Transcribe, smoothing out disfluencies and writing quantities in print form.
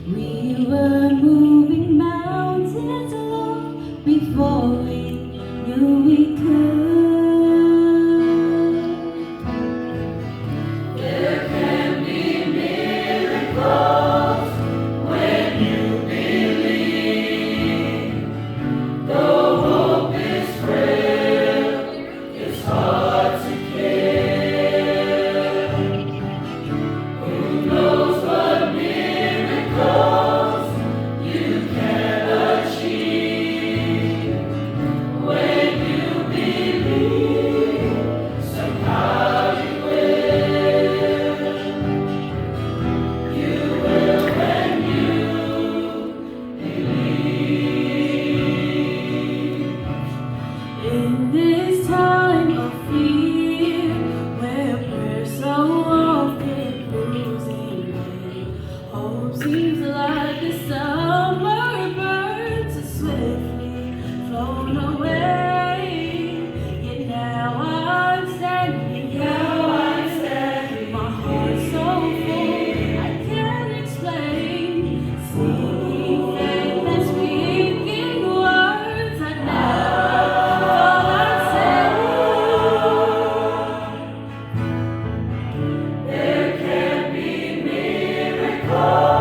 We were moving mountains long before we knew we could. There can be miracles when you believe. Though hope is frail, it's hard to kill. Who knows what miracles you can achieve when you believe? Somehow you will. You will when you believe. In this time of fear, where we're so often losing way, hope seems like the summer birds are swiftly flown away. Yet now I'm standing, my heart's so full I can't explain. Seeing faith and speaking words I never thought I'd say. There can be miracles